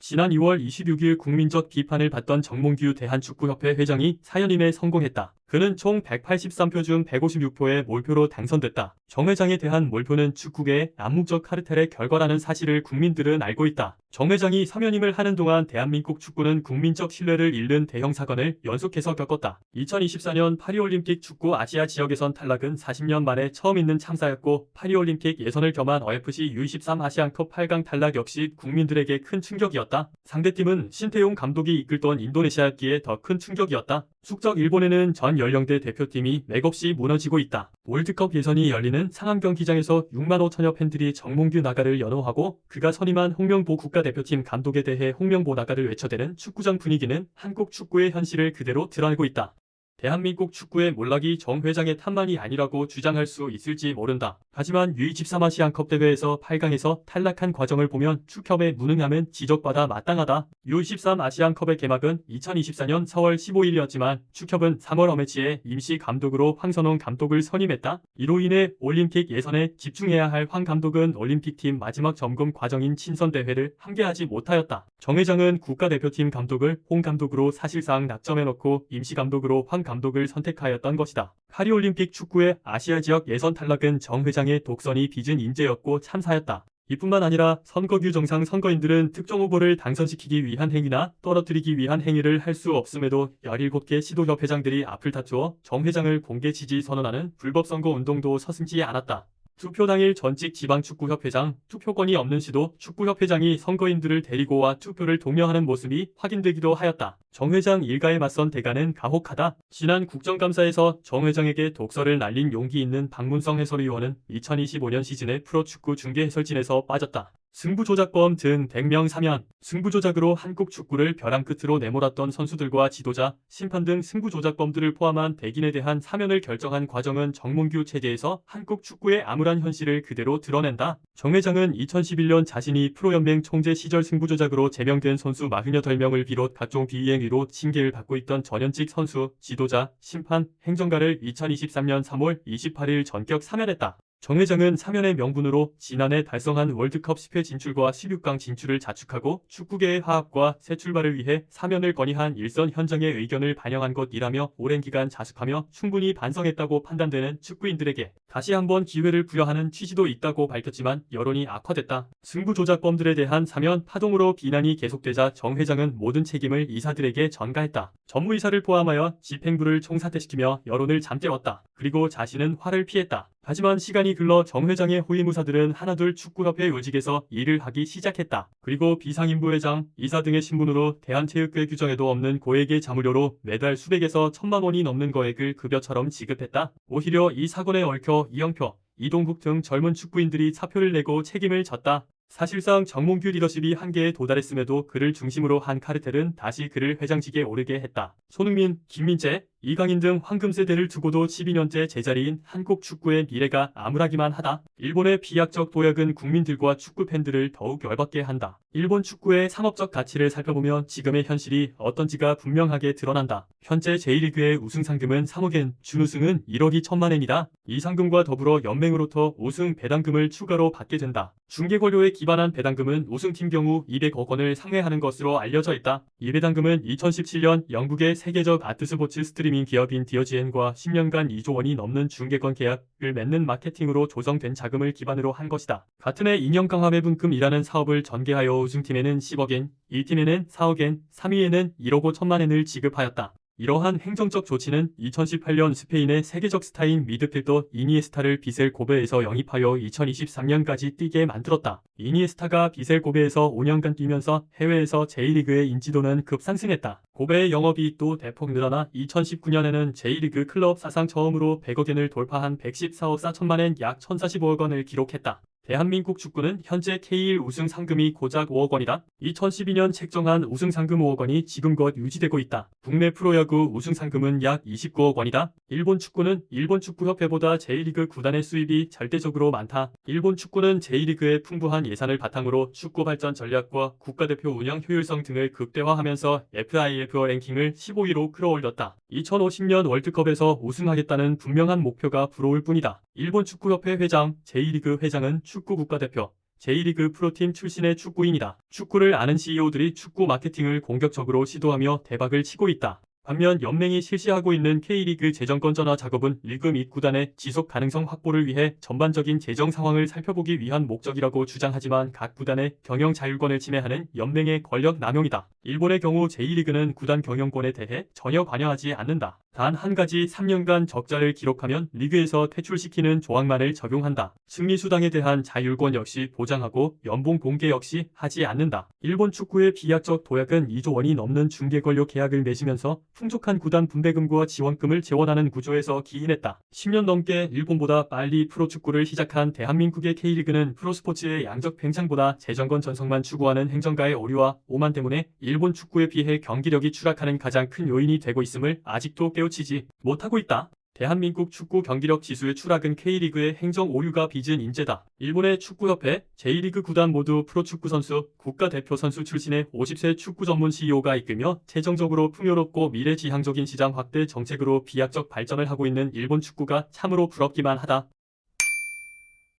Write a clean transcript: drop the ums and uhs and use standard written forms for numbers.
지난 2월 26일 국민적 비판을 받던 정몽규 대한축구협회 회장이 사연임에 성공했다. 그는 총 183표 중 156표의 몰표로 당선됐다. 정 회장에 대한 몰표는 축구계의 암묵적 카르텔의 결과라는 사실을 국민들은 알고 있다. 정 회장이 사면임을 하는 동안 대한민국 축구는 국민적 신뢰를 잃는 대형 사건을 연속해서 겪었다. 2024년 파리올림픽 축구 아시아 지역 예선 탈락은 40년 만에 처음 있는 참사였고, 파리올림픽 예선을 겸한 OFC U23 아시안컵 8강 탈락 역시 국민들에게 큰 충격이었다. 상대팀은 신태용 감독이 이끌던 인도네시아였기에 더 큰 충격이었다. 숙적 일본에는 전 연령대 대표팀이 맥없이 무너지고 있다. 월드컵 예선이 열리는 상암 경기장에서 6만 5천여 팬들이 정몽규 나가를 연호하고, 그가 선임한 홍명보 국가대표팀 감독에 대해 홍명보 나가를 외쳐대는 축구장 분위기는 한국 축구의 현실을 그대로 드러내고 있다. 대한민국 축구의 몰락이 정 회장의 탓만이 아니라고 주장할 수 있을지 모른다. 하지만 U23 아시안컵 대회에서 8강에서 탈락한 과정을 보면 축협의 무능함은 지적받아 마땅하다. U23 아시안컵의 개막은 2024년 4월 15일이었지만 축협은 3월 어매치에 임시 감독으로 황선홍 감독을 선임했다. 이로 인해 올림픽 예선에 집중해야 할 황 감독은 올림픽팀 마지막 점검 과정인 친선 대회를 함께하지 못하였다. 정 회장은 국가대표팀 감독을 홍 감독으로 사실상 낙점해놓고 임시 감독으로 황 감독을 선택하였던 것이다. 파리올림픽 축구의 아시아 지역 예선 탈락은 정 회장의 독선이 빚은 인재였고 참사였다. 이뿐만 아니라 선거 규정상 선거인들은 특정 후보를 당선시키기 위한 행위나 떨어뜨리기 위한 행위를 할 수 없음에도 17개 시도협회장들이 앞을 다투어 정 회장을 공개 지지 선언하는 불법 선거 운동도 서슴지 않았다. 투표 당일 전직 지방축구협회장, 투표권이 없는 시도 축구협회장이 선거인들을 데리고 와 투표를 독려하는 모습이 확인되기도 하였다. 정 회장 일가에 맞선 대가는 가혹하다. 지난 국정감사에서 정 회장에게 독설을 날린 용기 있는 박문성 해설위원은 2025년 시즌에 프로축구 중계해설진에서 빠졌다. 승부조작범 등 100명 사면, 승부조작으로 한국 축구를 벼랑 끝으로 내몰았던 선수들과 지도자, 심판 등 승부조작범들을 포함한 백인에 대한 사면을 결정한 과정은 정몽규 체제에서 한국 축구의 암울한 현실을 그대로 드러낸다. 정 회장은 2011년 자신이 프로연맹 총재 시절 승부조작으로 제명된 선수 48명을 비롯 각종 비행위로 징계를 받고 있던 전현직 선수, 지도자, 심판, 행정가를 2023년 3월 28일 전격 사면했다. 정 회장은 사면의 명분으로 지난해 달성한 월드컵 10회 진출과 16강 진출을 자축하고 축구계의 화합과 새 출발을 위해 사면을 건의한 일선 현장의 의견을 반영한 것이라며 오랜 기간 자숙하며 충분히 반성했다고 판단되는 축구인들에게 다시 한번 기회를 부여하는 취지도 있다고 밝혔지만 여론이 악화됐다. 승부조작범들에 대한 사면 파동으로 비난이 계속되자 정 회장은 모든 책임을 이사들에게 전가했다. 전무이사를 포함하여 집행부를 총사퇴시키며 여론을 잠재웠다. 그리고 자신은 화를 피했다. 하지만 시간이 흘러 정 회장의 호위무사들은 하나둘 축구협회 요직에서 일을 하기 시작했다. 그리고 비상임부회장, 이사 등의 신분으로 대한체육회 규정에도 없는 고액의 자무료로 매달 수백에서 1,000만 원이 넘는 거액을 급여처럼 지급했다. 오히려 이 사건에 얽혀 이영표, 이동국 등 젊은 축구인들이 사표를 내고 책임을 졌다. 사실상 정몽규 리더십이 한계에 도달했음에도 그를 중심으로 한 카르텔은 다시 그를 회장직에 오르게 했다. 손흥민, 김민재, 이강인 등 황금세대를 두고도 12년째 제자리인 한국 축구의 미래가 암울하기만 하다. 일본의 비약적 도약은 국민들과 축구팬들을 더욱 열받게 한다. 일본 축구의 상업적 가치를 살펴보면 지금의 현실이 어떤지가 분명하게 드러난다. 현재 제1리그의 우승 상금은 3억엔, 준우승은 1억 2천만 엔이다. 이 상금과 더불어 연맹으로부터 우승 배당금을 추가로 받게 된다. 중계 권료에 기반한 배당금은 우승팀 경우 200억 원을 상회하는 것으로 알려져 있다. 이 배당금은 2017년 영국의 세계적 아트스포츠 스트리밍 기업인 디어지엔과 10년간 2조 원이 넘는 중계권 계약을 맺는 마케팅으로 조성된 자금을 기반으로 한 것이다. 같은 해 인형강화매분금이라는 사업을 전개하여 우승팀에는 10억엔, 1팀에는 4억엔, 3위에는 1억 5천만 엔을 지급하였다. 이러한 행정적 조치는 2018년 스페인의 세계적 스타인 미드필더 이니에스타를 비셀 고베에서 영입하여 2023년까지 뛰게 만들었다. 이니에스타가 비셀 고베에서 5년간 뛰면서 해외에서 제1리그의 인지도는 급상승했다. 고베의 영업이익도 대폭 늘어나 2019년에는 제1리그 클럽 사상 처음으로 100억 엔을 돌파한 114억 4천만 엔 약 1,045억 원을 기록했다. 대한민국 축구는 현재 K1 우승 상금이 고작 5억 원이다. 2012년 책정한 우승 상금 5억 원이 지금껏 유지되고 있다. 국내 프로야구 우승 상금은 약 29억 원이다. 일본 축구는 일본 축구협회보다 제1리그 구단의 수입이 절대적으로 많다. 일본 축구는 제1리그의 풍부한 예산을 바탕으로 축구 발전 전략과 국가대표 운영 효율성 등을 극대화하면서 FIFA 랭킹을 15위로 끌어올렸다. 2050년 월드컵에서 우승하겠다는 분명한 목표가 부러울 뿐이다. 일본 축구협회 회장, 제1리그 회장은 축구 국가대표, 제1리그 프로팀 출신의 축구인이다. 축구를 아는 CEO들이 축구 마케팅을 공격적으로 시도하며 대박을 치고 있다. 반면 연맹이 실시하고 있는 K리그 재정 건전화 작업은 리그 및 구단의 지속 가능성 확보를 위해 전반적인 재정 상황을 살펴보기 위한 목적이라고 주장하지만 각 구단의 경영 자율권을 침해하는 연맹의 권력 남용이다. 일본의 경우 제1리그는 구단 경영권에 대해 전혀 관여하지 않는다. 단 한 가지 3년간 적자를 기록하면 리그에서 퇴출시키는 조항만을 적용한다. 승리 수당에 대한 자율권 역시 보장하고 연봉 공개 역시 하지 않는다. 일본 축구의 비약적 도약은 2조 원이 넘는 중개권료 계약을 맺으면서 풍족한 구단 분배금과 지원금을 재원하는 구조에서 기인했다. 10년 넘게 일본보다 빨리 프로축구를 시작한 대한민국의 K리그는 프로스포츠의 양적 팽창보다 재정권 전성만 추구하는 행정가의 오류와 오만 때문에 일본 축구에 비해 경기력이 추락하는 가장 큰 요인이 되고 있음을 아직도 깨우치지 못하고 있다. 대한민국 축구 경기력 지수의 추락은 K리그의 행정 오류가 빚은 인재다. 일본의 축구협회, 제1리그 구단 모두 프로축구 선수, 국가대표 선수 출신의 50세 축구 전문 CEO가 이끌며 재정적으로 풍요롭고 미래지향적인 시장 확대 정책으로 비약적 발전을 하고 있는 일본 축구가 참으로 부럽기만 하다.